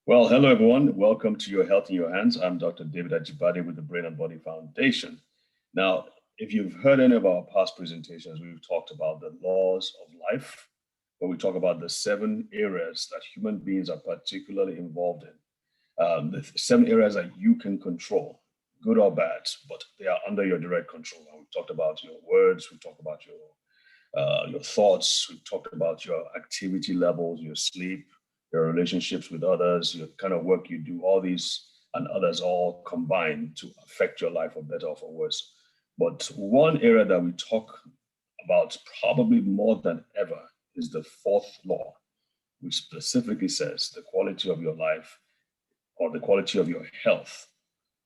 Well, hello everyone. Welcome to Your Health in Your Hands. I'm Dr. David Ajibade with the Brain and Body Foundation. Now, if you've heard any of our past presentations, we've talked about the laws of life, where we talk about the 7 areas that human beings are particularly involved in. The 7 areas that you can control, good or bad, but they are under your direct control. And we've talked about your words, we've talked about your thoughts, we've talked about your activity levels, your sleep, your relationships with others, your kind of work you do, all these and others all combine to affect your life for better or for worse. But one area that we talk about probably more than ever is the 4th law, which specifically says the quality of your life or the quality of your health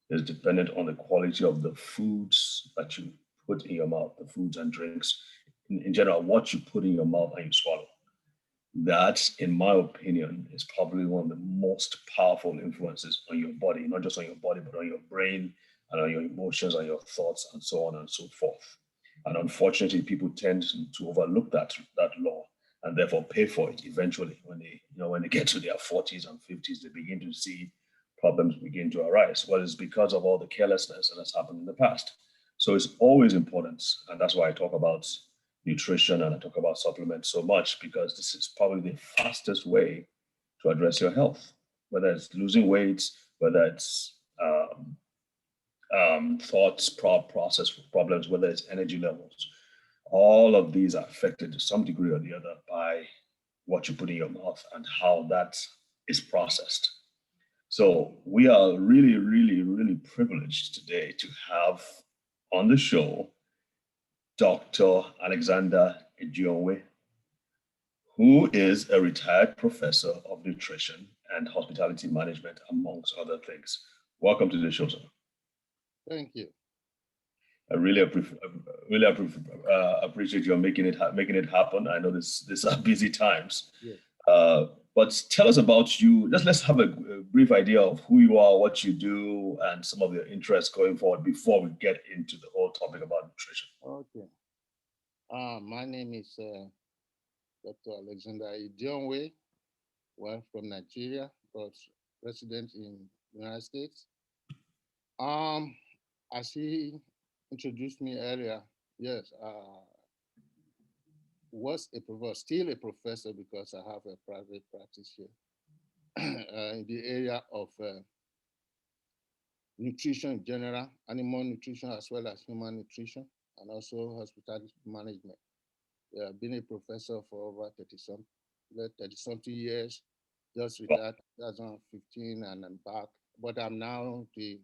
is dependent on the quality of the foods that you put in your mouth, the foods and drinks, in general, what you put in your mouth and you swallow. That, in my opinion, is probably one of the most powerful influences on your body, not just on your body, but on your brain and on your emotions and your thoughts and so on and so forth. And unfortunately, people tend to overlook that law and therefore pay for it eventually. When they get to their 40s and 50s, they begin to see problems begin to arise. Well, it's because of all the carelessness that has happened in the past. So it's always important, and that's why I talk about nutrition and I talk about supplements so much, because this is probably the fastest way to address your health, whether it's losing weight, whether it's thoughts, process problems, whether it's energy levels. All of these are affected to some degree or the other by what you put in your mouth and how that is processed. So we are really, really, really privileged today to have on the show Dr. Alexander Edionwe, who is a retired professor of nutrition and hospitality management, amongst other things. Welcome to the show, sir. Thank you. I really appreciate you making it happen. I know these are busy times. Yeah. But tell us about you. Let's have a brief idea of who you are, what you do, and some of your interests going forward before we get into the whole topic about nutrition. Okay. My name is Dr. Alexander Edionwe. Well, from Nigeria, but resident in the United States. As he introduced me earlier, yes, was a professor, still a professor because I have a private practice here in the area of nutrition in general, animal nutrition as well as human nutrition, and also hospitality management. I've been a professor for over 30-something years, just retired 2015 and I'm back. But I'm now the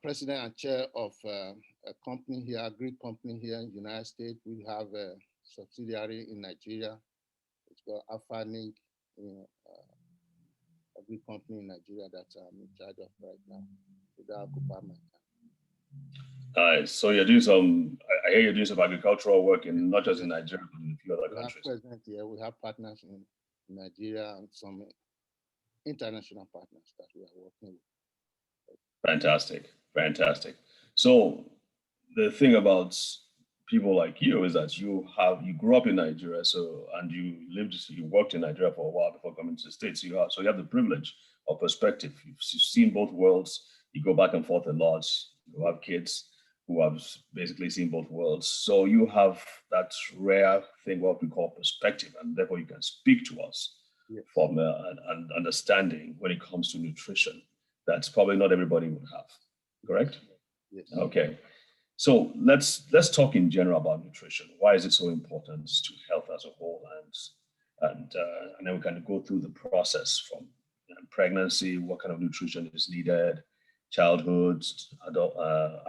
president and chair of a company here, a Greek company here in the United States. We have a subsidiary in Nigeria. It's called Afanic, a Greek company in Nigeria that I'm in charge of right now. Without occupy my time. Nice. So you're doing some, I hear you're doing some agricultural work in not just in Nigeria, but in a few other countries. We have partners in Nigeria and some international partners that we are working with. Fantastic, fantastic. So the thing about people like you is that you grew up in Nigeria, and you worked in Nigeria for a while before coming to the States. So you have the privilege of perspective. You've seen both worlds. You go back and forth a lot. You have kids who have basically seen both worlds. So you have that rare thing, what we call perspective, and therefore you can speak to us from an understanding when it comes to nutrition. That's probably not everybody would have, correct? Yes. Okay. So let's talk in general about nutrition. Why is it so important to health as a whole? And then we can go through the process from pregnancy, what kind of nutrition is needed, childhood,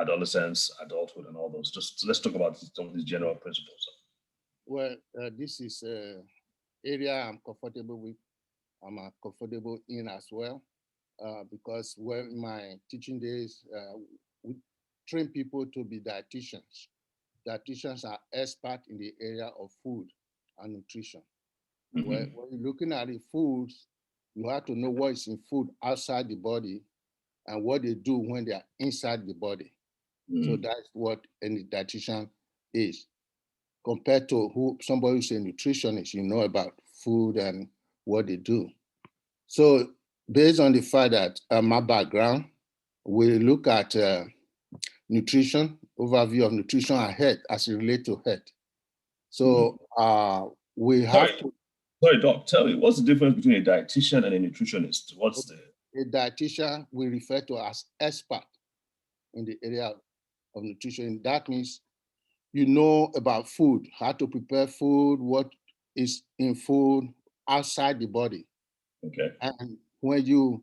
adolescence, adulthood, and all those. Just let's talk about some of these general principles. Well, this is an area I'm comfortable with. I'm comfortable in as well. Because when my teaching days, we train people to be dietitians. Dietitians are experts in the area of food and nutrition. Mm-hmm. When you're looking at the foods, you have to know what is in food outside the body and what they do when they are inside the body. Mm-hmm. So that's what any dietitian is. Compared to somebody who's a nutritionist, you know about food and what they do. So based on the fact that my background, we look at nutrition, overview of nutrition and health as it relates to health. So we have to. Sorry, Doc, tell me, what's the difference between a dietitian and a nutritionist? What's the... A dietitian we refer to as expert in the area of nutrition. That means you know about food, how to prepare food, what is in food outside the body. Okay. And when you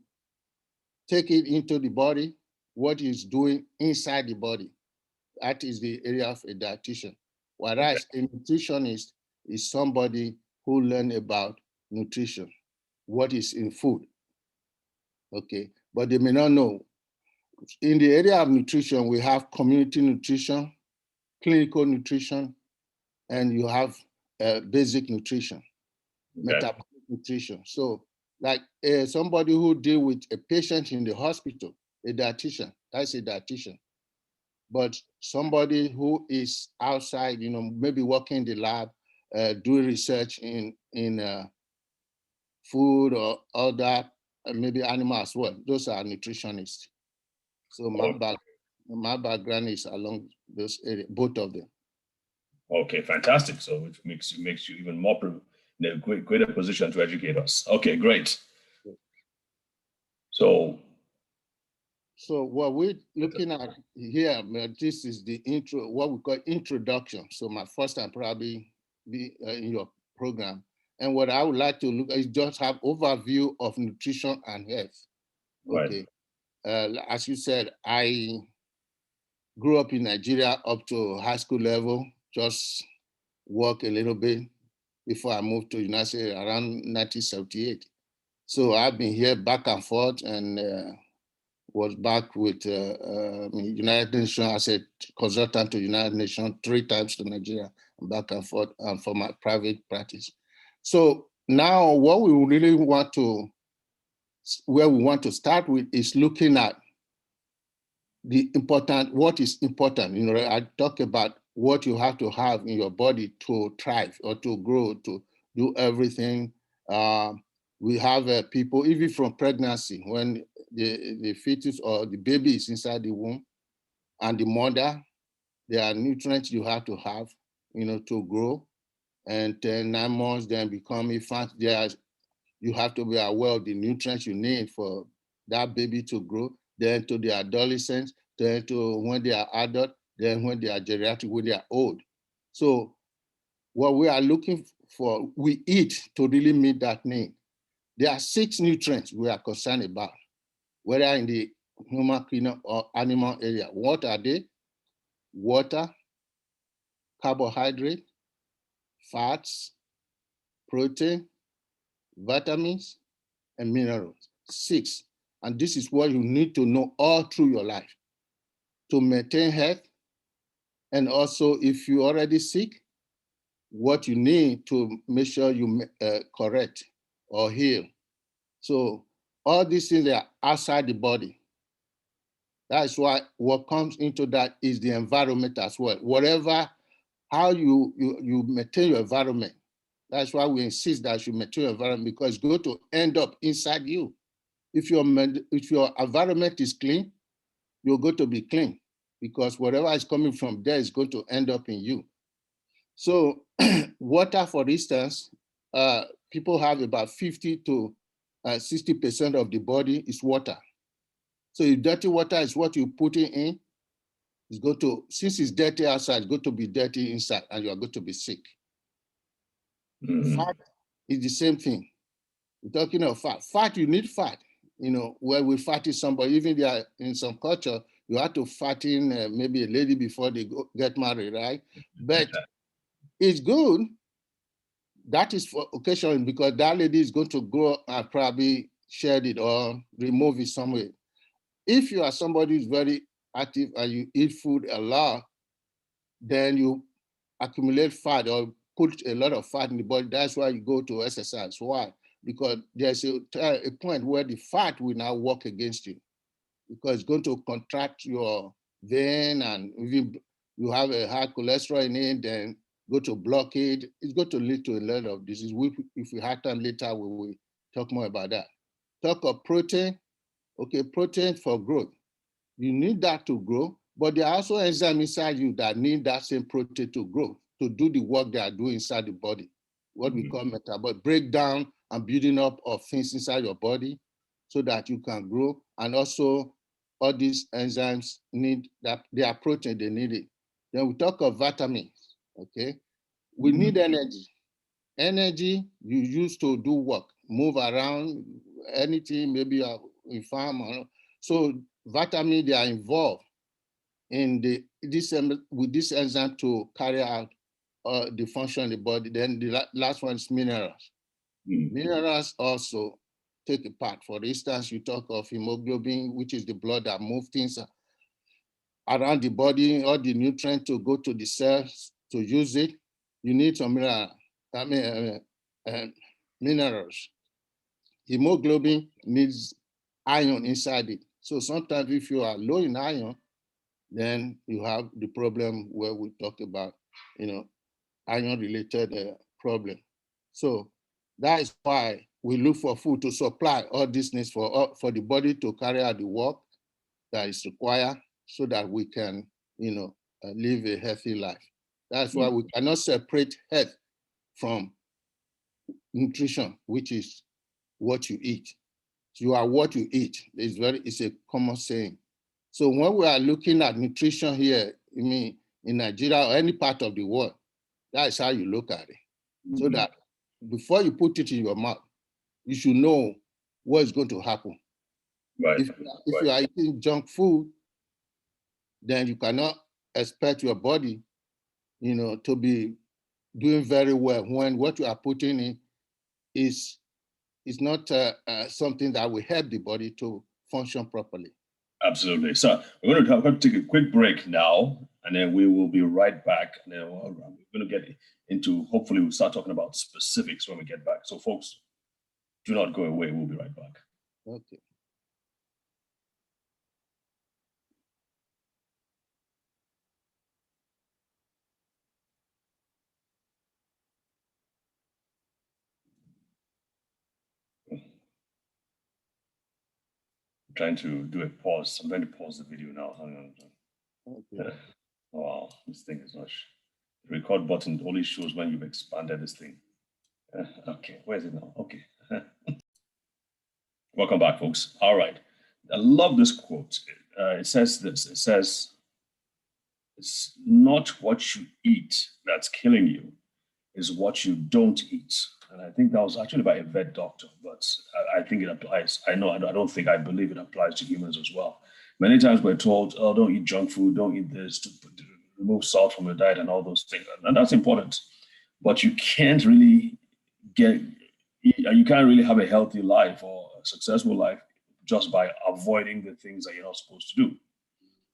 take it into the body, what is doing inside the body. That is the area of a dietitian. Whereas a nutritionist is somebody who learn about nutrition, what is in food. Okay, but they may not know. In the area of nutrition, we have community nutrition, clinical nutrition, and you have basic nutrition, metabolic nutrition. So like somebody who deal with a patient in the hospital, a dietitian, that's a dietitian. But somebody who is outside, you know, maybe working in the lab, doing research in food or other, maybe animal as well. Those are nutritionists. So my background is along those areas, both of them. Okay, fantastic. So it makes you even more in a greater position to educate us. Okay, great. So what we're looking at here, this is the intro, what we call introduction. So my first time probably be in your program. And what I would like to look at is just have overview of nutrition and health. Okay. Right. As you said, I grew up in Nigeria up to high school level, just work a little bit before I moved to the United States around 1978. So I've been here back and forth and was back with United Nations as a consultant to United Nations 3 times to Nigeria, and back and forth for my private practice. So now what we really want to, where we want to start with is looking at the important, what is important. You know, I talk about what you have to have in your body to thrive or to grow, to do everything. We have people, even from pregnancy, when the fetus or the baby is inside the womb and the mother, there are nutrients you have to have, you know, to grow. And then 9 months, then become infant, you have to be aware of the nutrients you need for that baby to grow, then to the adolescents, then to when they are adult, then when they are geriatric, when they are old. So what we are looking for, we eat to really meet that need. There are 6 nutrients we are concerned about, whether in the human, kingdom or animal area. What are they? Water, carbohydrate, fats, protein, vitamins, and minerals. 6. And this is what you need to know all through your life to maintain health. And also, if you're already sick, what you need to make sure you correct or heal. So all these things are outside the body. That's why what comes into that is the environment as well. Whatever, how you maintain your environment. That's why we insist that you maintain your environment, because it's going to end up inside you. If your environment is clean, you're going to be clean, because whatever is coming from there is going to end up in you. So water, for instance, people have about 50 to 60% of the body is water. So if dirty water is what you put it in, it's going to, since it's dirty outside, it's going to be dirty inside, and you are going to be sick. Fat is the same thing. We're talking of fat. Fat, you need fat. You know, where we fatten somebody, even there in some culture, you have to fatten maybe a lady before they get married, right? But it's good. That is for occasion, because that lady is going to grow and probably shed it or remove it somewhere. If you are somebody who's very active and you eat food a lot, then you accumulate fat or put a lot of fat in the body. That's why you go to exercise. Why? Because there's a point where the fat will now work against you, because it's going to contract your vein, and even you have a high cholesterol in it, then go to block it. It's going to lead to a lot of disease. If we have time later, we will talk more about that. talk of protein. Okay, protein for growth. You need that to grow, but there are also enzymes inside you that need that same protein to grow, to do the work they are doing inside the body, what we call metabolic breakdown and building up of things inside your body so that you can grow. And also all these enzymes need that, they are protein, they need it. Then we talk of vitamins, okay? We need energy. Energy you use to do work, move around, anything, maybe you're in farm. So vitamin, they are involved in with this enzyme to carry out the function of the body. Then the last one is minerals. Minerals also take a part. For instance, you talk of hemoglobin, which is the blood that moves things around the body, all the nutrients to go to the cells to use it. You need some minerals. Hemoglobin needs iron inside it. So sometimes if you are low in iron, then you have the problem where we talk about, iron-related problem. So that is why we look for food to supply all these needs for the body to carry out the work that is required so that we can, live a healthy life. That's why we cannot separate health from nutrition, which is what you eat. You are what you eat. It's a common saying. So when we are looking at nutrition here, I mean, in Nigeria or any part of the world, that is how you look at it. So that before you put it in your mouth, you should know what is going to happen. Right. If you are eating junk food, then you cannot expect your body, to be doing very well when what you are putting in is not something that will help the body to function properly. Absolutely. So we're going to take a quick break now, and then we will be right back. And then we're going to get into, hopefully we'll start talking about specifics when we get back. So folks, do not go away. We'll be right back. Okay. I'm trying to do a pause. I'm going to pause the video now. Hang on. Okay. Oh, wow, this thing is not. The record button only shows when you've expanded this thing. Okay, where is it now? Okay. Welcome back, folks. All right. I love this quote. It says this. It says, "It's not what you eat that's killing you, it's what you don't eat." And I think that was actually by a vet doctor, but I think it applies. I believe it applies to humans as well. Many times we're told, oh, don't eat junk food, don't eat this, to remove salt from your diet and all those things. And that's important. But you can't really have a healthy life or a successful life just by avoiding the things that you're not supposed to do.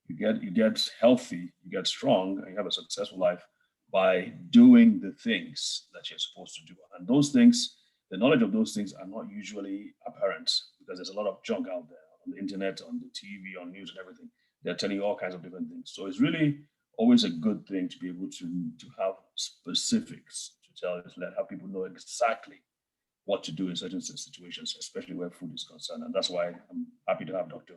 You get healthy, you get strong, and you have a successful life by doing the things that you're supposed to do. And those things, the knowledge of those things are not usually apparent because there's a lot of junk out there on the internet, on the TV, on news and everything. They're telling you all kinds of different things. So it's really always a good thing to be able to have specifics to have people know exactly what to do in certain situations, especially where food is concerned. And that's why I'm happy to have Dr.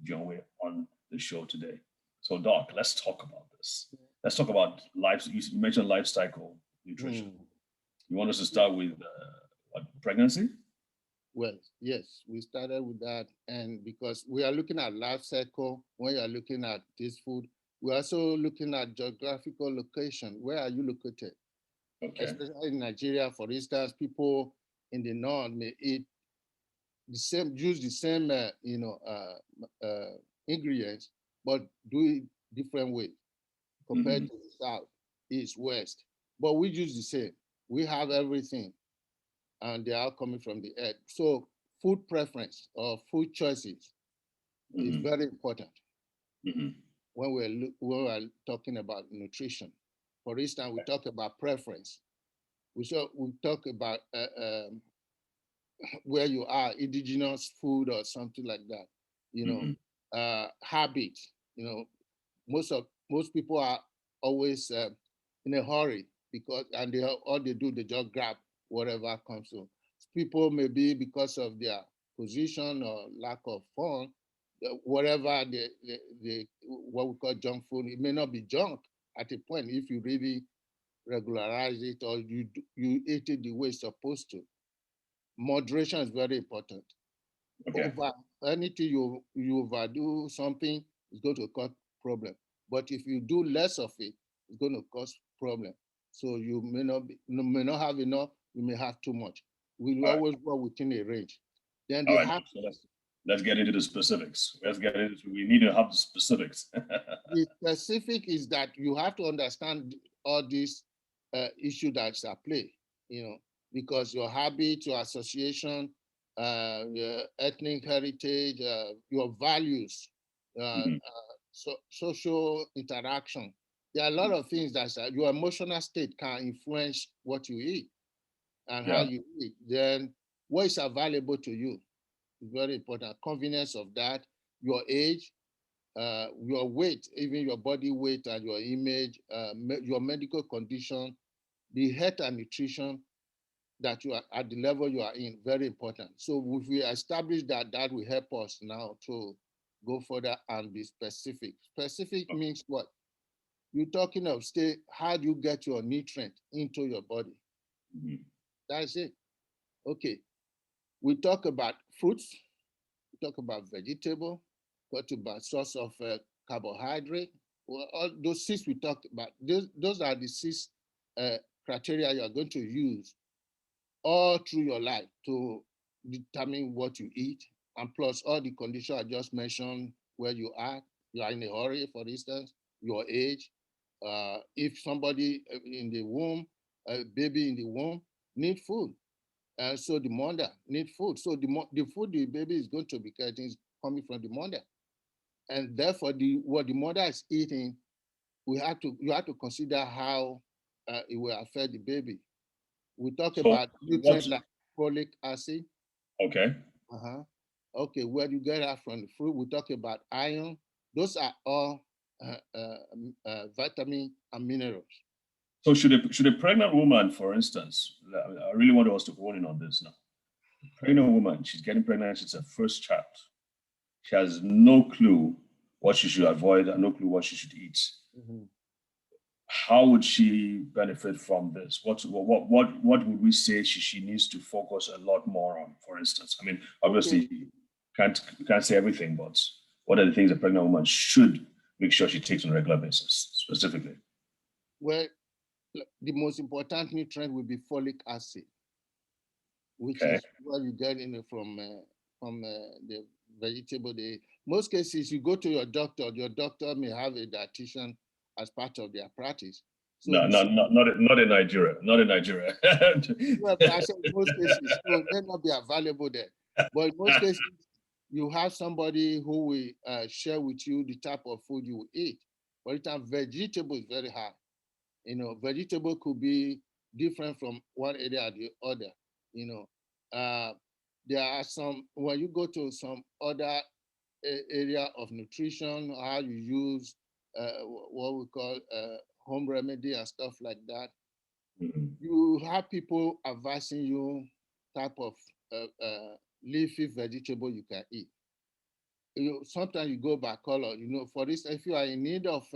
Edionwe on the show today. So, Doc, let's talk about this. Let's talk about life. You mentioned life cycle nutrition. You want us to start with pregnancy? Well, yes, we started with that. And because we are looking at life cycle, when you are looking at this food, we're also looking at geographical location. Where are you located? Okay. Especially in Nigeria, for instance, people in the north may eat use the same, ingredients, but do it different ways compared to the south, east, west. But we use the same. We have everything, and they are coming from the earth. So food preference or food choices is very important when we're talking about nutrition. For instance, we talk about preference. We talk about where you are, indigenous food or something like that. Habit. Most people are always in a hurry because all they do, they just grab whatever comes to. People maybe because of their position or lack of fun, whatever what we call junk food, it may not be junk at a point if you really regularize it or you eat it the way it's supposed to. Moderation is very important. Okay. Anything you overdo something is going to cause problem. But if you do less of it, it's going to cause problem. So you may not have enough. You may have too much. We will always go within a range. Then All they right. have. So let's get into the specifics. We need to have the specifics. The specific is that you have to understand all these issues that's at play, because your habit, your association, your ethnic heritage, your values, social interaction. There are a lot of things that your emotional state can influence what you eat and how you eat. Then what is available to you is very important. Convenience of that, your age, your weight, even your body weight and your image, your medical condition, the health and nutrition that you are at the level you are in, very important. So if we establish that, that will help us now to go further and be specific. Specific means what? You're talking of how do you get your nutrient into your body? That's it. Okay. We talk about fruits, we talk about vegetable, talk about source of carbohydrate. Well, all those six we talked about, those are the six criteria you are going to use all through your life to determine what you eat, and plus all the conditions I just mentioned, where you are in a hurry, for instance, your age. If somebody in the womb, a baby in the womb, need food. So the mother need food. So the food the baby is going to be getting is coming from the mother. And therefore, what the mother is eating, you have to consider how it will affect the baby. We talk So about nutrients like folic acid. Okay. Okay, where do you get that from the fruit? We talk about iron. Those are all vitamin and minerals. So should a pregnant woman, for instance, I really want us to hone in on this now. A pregnant woman, she's getting pregnant, she's her first child. She has no clue what she should avoid and no clue what she should eat. How would she benefit from this? What would we say she needs to focus a lot more on, for instance? I mean, obviously, can't say everything, but what are the things a pregnant woman should make sure she takes on a regular basis, specifically? Well, the most important nutrient will be folic acid, which is what you get from the vegetable. Most cases, you go to your doctor may have a dietitian as part of their practice. So not in Nigeria. Not in Nigeria. Well, I said most cases, so it may not be available there. But in most cases, you have somebody who will share with you the type of food you will eat. For instance, vegetable is very hard. Vegetable could be different from one area to the other. There are some, when you go to some other area of nutrition, how you use what we call home remedy and stuff like that. You have people advising you type of leafy vegetable you can eat. Sometimes you go by color. For instance, if you are in need of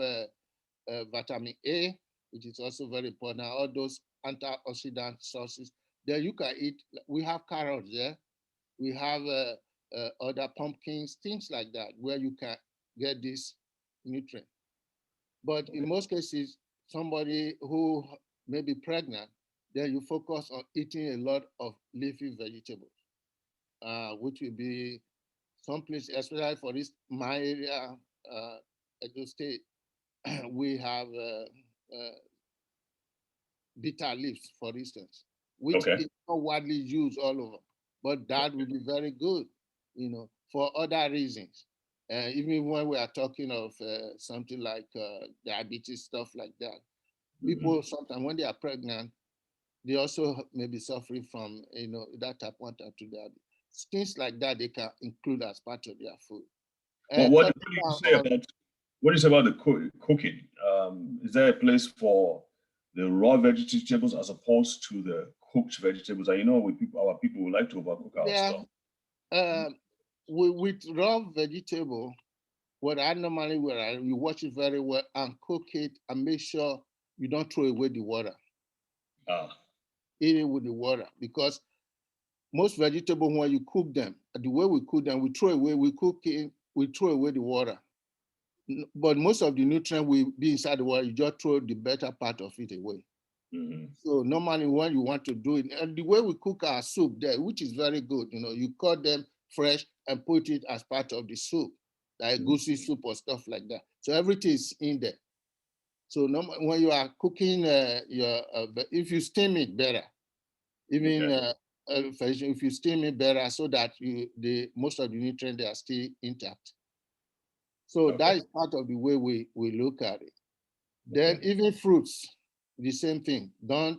vitamin A, which is also very important, all those antioxidant sources, then you can eat. We have carrots there. We have other pumpkins, things like that, where you can get this nutrient. But in most cases, somebody who may be pregnant, then you focus on eating a lot of leafy vegetables, which will be someplace, especially for this my area, Edo State, we have bitter leaves, for instance, which is not widely used all over, but that will be very good, for other reasons. Even when we are talking of something like diabetes, stuff like that, people sometimes when they are pregnant, they also may be suffering from that type 1, type 2 diabetes. Things like that they can include as part of their food. Well, what do you say about the cooking? Is there a place for the raw vegetables as opposed to the cooked vegetables? And our people would like to overcook our stuff. With raw vegetable, what I normally will, you wash it very well and cook it and make sure you don't throw away the water. Eat it with the water, because most vegetables, when you cook them, the way we cook them, we throw away, we throw away the water. But most of the nutrient will be inside the water, you just throw the better part of it away. So normally when you want to do it, and the way we cook our soup there, which is very good, you cut them fresh and put it as part of the soup, like goosey soup or stuff like that. So everything is in there. So when you are cooking if you steam it better, even if you steam it better, so that most of the nutrients are still intact. So that is part of the way we look at it. Then even fruits, the same thing.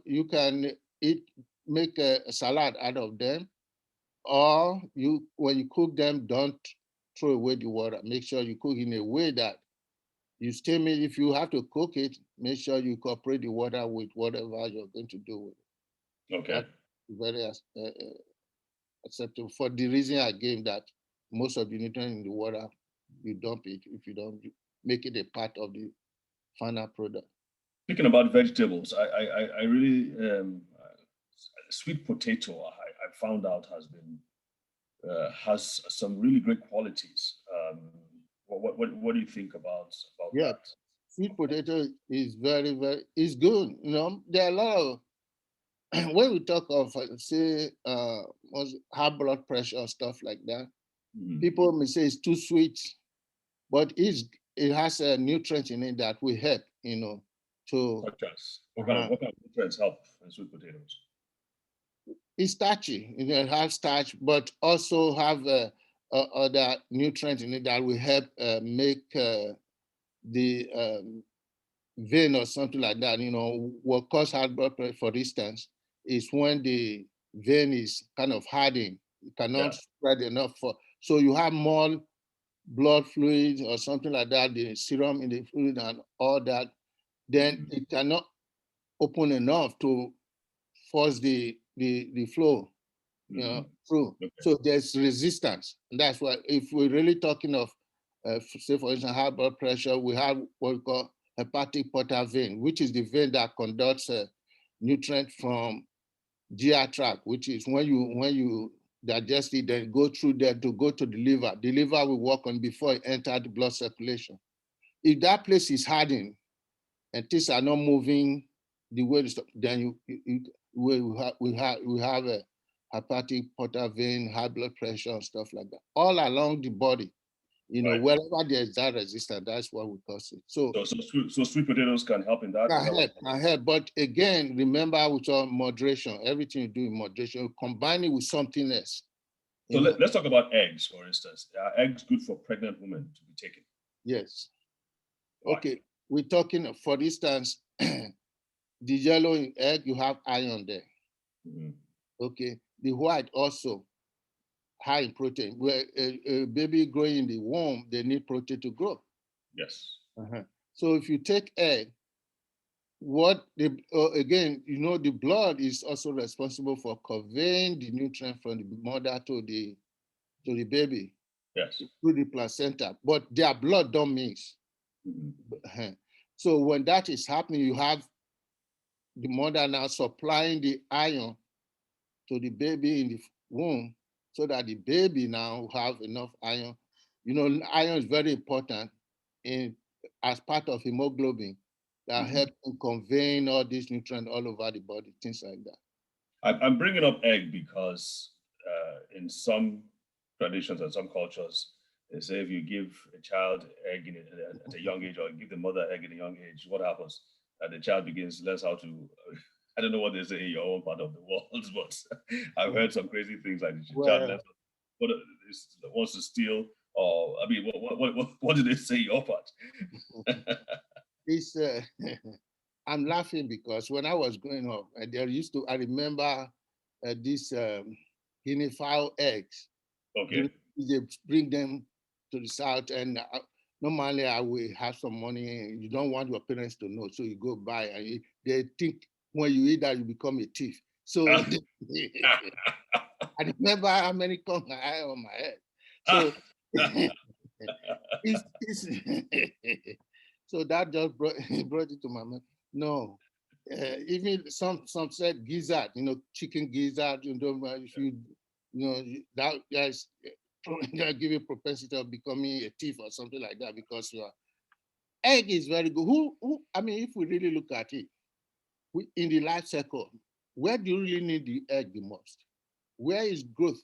You can make a salad out of them, or when you cook them, don't throw away the water. Make sure you cook in a way that you steam it. If you have to cook it, make sure you incorporate the water with whatever you're going to do with it. Okay. That's very acceptable for the reason I gave, that most of the nutrients in the water, you dump it if you don't make it a part of the final product. Speaking about vegetables, I really sweet potato I found out has some really great qualities. What do you think about that? Sweet potato is is good. There are a lot of when we talk of say high blood pressure or stuff like that, people may say it's too sweet, but it has a nutrient in it that will help. Such as what kind of nutrients help in sweet potatoes? It's starchy. It has starch, but also have other nutrients in it that will help make the vein or something like that. What causes high blood pressure, for instance, is when the vein is kind of hardened. It cannot spread enough so you have more blood fluid or something like that, the serum in the fluid and all that, then it cannot open enough to force the flow through. So there's resistance. And that's why if we're really talking of, say for instance, high blood pressure, we have what we call hepatic portal vein, which is the vein that conducts nutrient from GI tract, which is when you digest it, then go through there to go to the liver. The liver will work on before it enters the blood circulation. If that place is hardened and things are not moving the way to stop, then we have a hepatic portal vein, high blood pressure, and stuff like that, all along the body. Wherever there's that resistance, that's what we cause it. So sweet potatoes can help in that. Can help. But again, remember with your moderation, everything you do in moderation, combine it with something else. So let's talk about eggs, for instance. Are eggs good for pregnant women to be taken? Yes. Why? Okay, we're talking, for instance, the yellow in egg, you have iron there. Okay, the white also high in protein. Where a baby growing in the womb, they need protein to grow. Yes. So if you take egg, again, the blood is also responsible for conveying the nutrient from the mother to the baby. Yes. Through the placenta, but their blood don't mix. So when that is happening, you have the mother now supplying the iron to the baby in the womb, so that the baby now have enough iron. Iron is very important as part of hemoglobin that helps in conveying all these nutrients all over the body, things like that. I'm bringing up egg because in some traditions and some cultures, they say if you give a child egg at a young age, or give the mother egg at a young age, what happens? The child begins learns how to. I don't know what they say in your own part of the world, but I've heard some crazy things like the child learns what wants to steal, or I mean, what do they say in your part? It's I'm laughing because when I was growing up, I remember these guinea fowl eggs. Okay. They bring them to the south, and normally I will have some money. You don't want your parents to know, so you go buy, and they think when you eat that you become a thief. So I remember how many cones I had on my head. So it's so that just brought it to my mind. No, even some said gizzard, chicken gizzard. If that guys that give you propensity of becoming a thief or something like that because your egg is very good. Who? I mean, if we really look at it, in the life cycle, where do you really need the egg the most? Where is growth?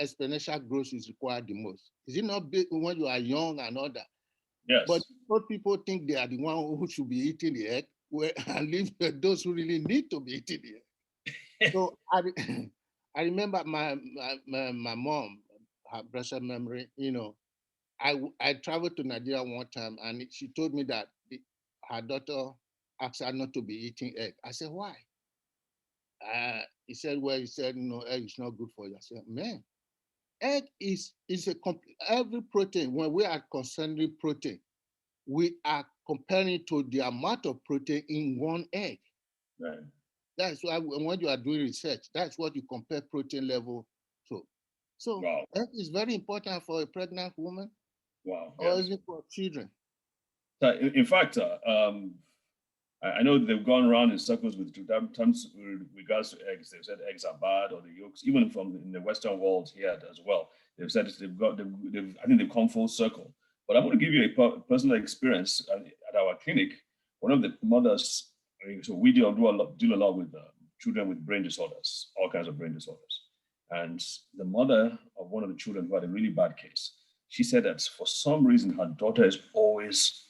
Exponential growth is required the most. Is it not big when you are young and all that? Yes. But old people think they are the one who should be eating the egg, and leave those who really need to be eating the egg. So I remember my mom, her blessed memory. I traveled to Nigeria one time, and she told me that her daughter asked her not to be eating egg. I said, why? He said, no, egg is not good for you. I said, man, egg is every protein. When we are concerning protein, we are comparing to the amount of protein in one egg. Right. That's why when you are doing research, that's what you compare protein level to. So wow. egg is very important for a pregnant woman, Wow. or Yes. even for children. So in fact, I know they've gone around in circles with terms with regards to eggs. They've said eggs are bad or the yolks, even from in the Western world here as well. They've said I think they've come full circle. But I'm going to give you a personal experience at our clinic. One of the mothers, so we deal a lot with children with brain disorders, all kinds of brain disorders. And the mother of one of the children who had a really bad case, she said that for some reason her daughter is always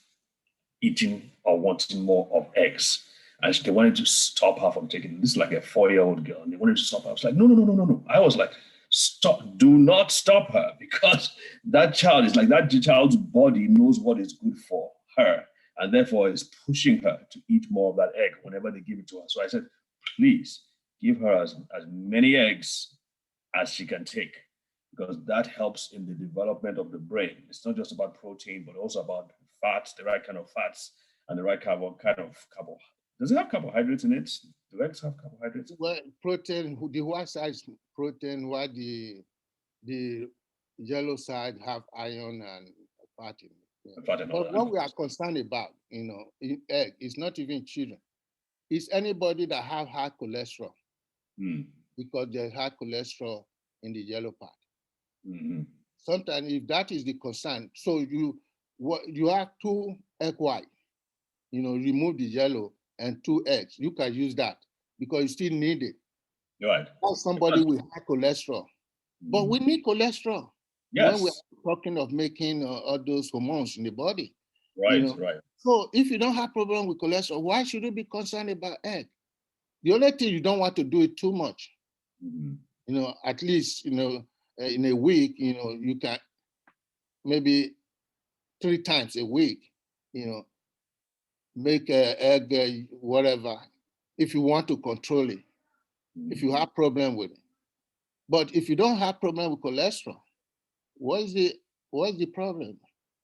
eating or wanting more of eggs. And they wanted to stop her from taking this is like a 4-year-old girl. And they wanted to stop her. I was like, no. I was like, stop, do not stop her because that child is like that child's body knows what is good for her. And therefore is pushing her to eat more of that egg whenever they give it to her. So I said, please give her as many eggs as she can take because that helps in the development of the brain. It's not just about protein, but also about fats, the right kind of fats, and the right kind of carbohydrates. Does it have carbohydrates in it? Do eggs have carbohydrates? Well, protein, the white side is protein, while the yellow side have iron and fat in it. Yeah. But what we are concerned about, in egg, is not even children. It's anybody that have high cholesterol because there's high cholesterol in the yellow part. Mm-hmm. Sometimes if that is the concern, so you have 2 egg white, remove the yellow and 2 eggs. You can use that because you still need it. Right. Or somebody with high cholesterol. But we need cholesterol when we're talking of making all those hormones in the body. Right, right. So if you don't have problem with cholesterol, why should you be concerned about egg? The only thing you don't want to do it too much. At least, in a week, you can maybe 3 times a week, make egg, whatever, if you want to control it, if you have problem with it. But if you don't have problem with cholesterol, what's the problem?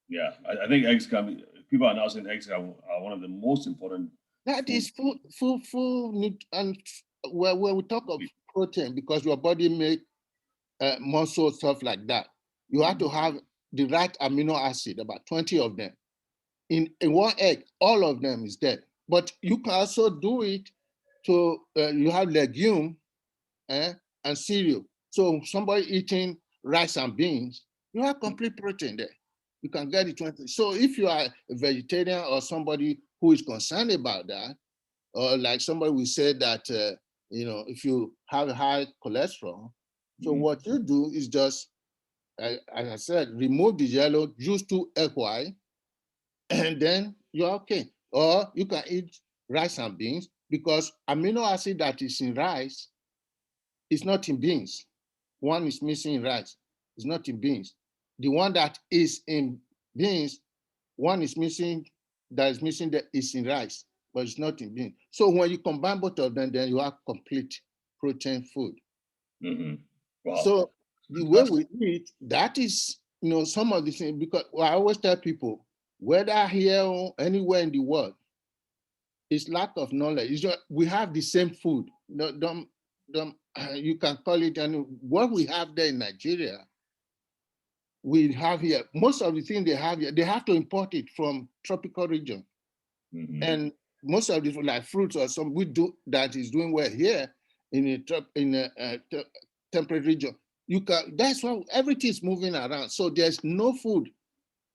Yeah, I think eggs can be, people are now saying eggs are one of the most important. That is full, and when we talk of protein, because your body make muscle, stuff like that, you have to have the right amino acid, about 20 of them. In one egg, all of them is there. But you can also do it to, you have legume and cereal. So somebody eating rice and beans, you have complete protein there. You can get it 20. So if you are a vegetarian or somebody who is concerned about that, or like somebody will say that, if you have high cholesterol, so what you do is just, as I said, remove the yellow, use 2 egg white, and then you're okay. Or you can eat rice and beans because amino acid that is in rice is not in beans. One is missing in rice, it's not in beans. The one that is in beans, one is missing, that is missing that is in rice, but it's not in beans. So when you combine both of them, then you have complete protein food. Wow. So the way we eat, that is, some of the things, because I always tell people, whether here or anywhere in the world, it's lack of knowledge. It's just, we have the same food. you can call it, and what we have there in Nigeria, we have here, most of the things they have here, they have to import it from tropical region. And most of the like fruits or some we do that is doing well here in a temperate region. You can, that's why everything is moving around. So there's no food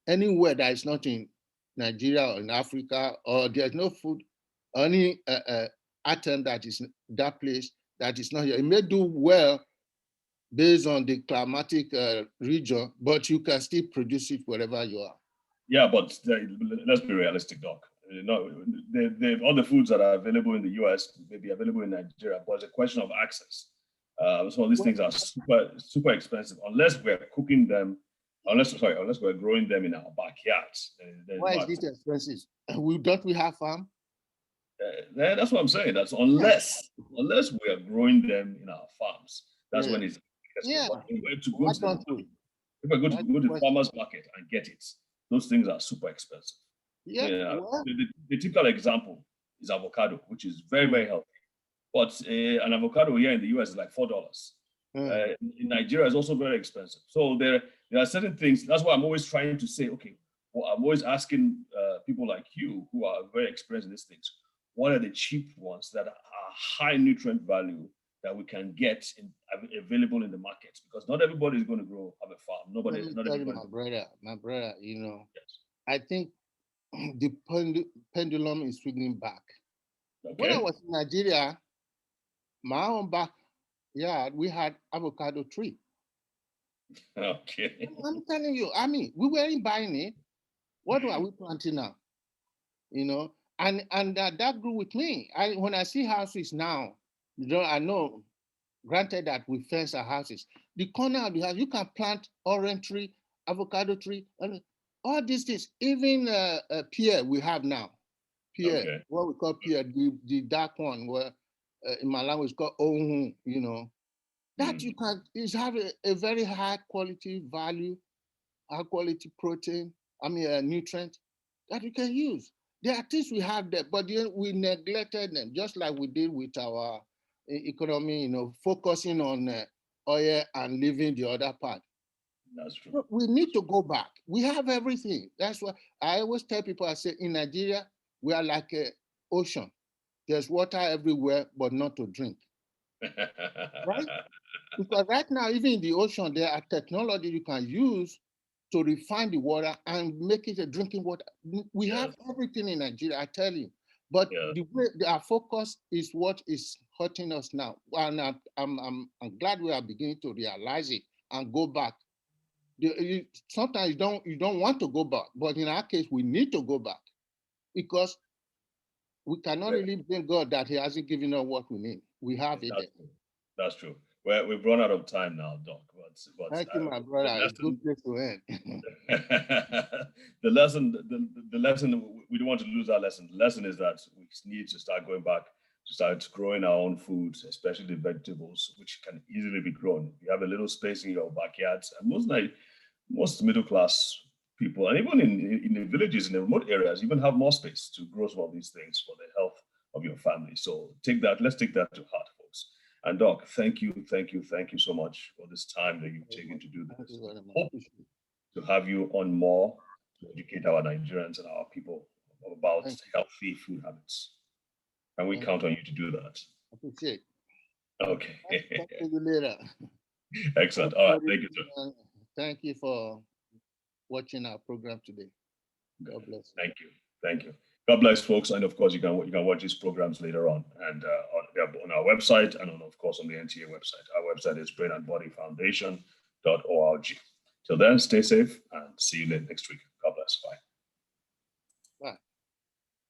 anywhere that is not in Nigeria or in Africa, or there's no food, any item that is that place that is not here. It may do well based on the climatic region, but you can still produce it wherever you are. Yeah, but let's be realistic, Doc. You know, all the foods that are available in the US may be available in Nigeria, but it's a question of access. So these things are super expensive unless we're cooking them, unless we're growing them in our backyards. Why is this expensive? Don't we have farm? That's what I'm saying. That's unless we are growing them in our farms. That's when it's yeah. If I go to the farmer's market and get it, those things are super expensive. Yeah. The typical example is avocado, which is very, very healthy. But an avocado here in the US is like $4. In Nigeria, it's also very expensive. So there are certain things. That's why I'm always trying to say, okay, well, I'm always asking people like you who are very experienced in these things, what are the cheap ones that are high nutrient value that we can get available in the market? Because not everybody is going to have a farm. My brother, you know, yes. I think the pendulum is swinging back. Okay. When I was in Nigeria, my own backyard, we had avocado tree. Okay. I'm telling you, I mean, we weren't buying it. What are we planting now? You know, and that grew with me. When I see houses now, you know, I know, granted that we fence our houses, the corner of the house, you can plant orange tree, avocado tree, and all these things, even pear we have now. Pear, okay. What we call pear, the dark one, where in my language called ohun, you know. That you can have a very high quality value, high quality protein, nutrient that you can use. There are things we have there, but we neglected them, just like we did with our economy, you know, focusing on oil and leaving the other part. That's true. We need to go back. We have everything. That's why I always tell people, I say, in Nigeria, we are like an ocean. There's water everywhere, but not to drink. Right? Because right now, even in the ocean, there are technology you can use to refine the water and make it a drinking water. We have everything in Nigeria, I tell you. But the way our focus is what is hurting us now. And I'm glad we are beginning to realize it and go back. Sometimes you don't want to go back, but in our case, we need to go back because we cannot really blame God that He hasn't given us what we need. We have it. That's true. Well, we've run out of time now, Doc. But thank you, my brother. It's a good place to end. The lesson, we don't want to lose our lesson. The lesson is that we need to start going back to start growing our own foods, especially the vegetables, which can easily be grown. You have a little space in your backyards, and most middle class people, and even in the villages, in the remote areas, even have more space to grow some of these things for the health of your family. So let's take that to heart, folks. And Doc, thank you so much for this time that you've taken to do this. Hope to have you on more to educate our Nigerians and our people about healthy food habits. And we count on you to do that. Appreciate. Okay. Talk to you later. Excellent. All right. Thank you, sir. Thank you for watching our program today. God bless you. Thank you. God bless, folks. And of course, you can watch these programs later on and on our website and of course on the NTA website. Our website is brainandbodyfoundation.org. Till then, stay safe and see you next week.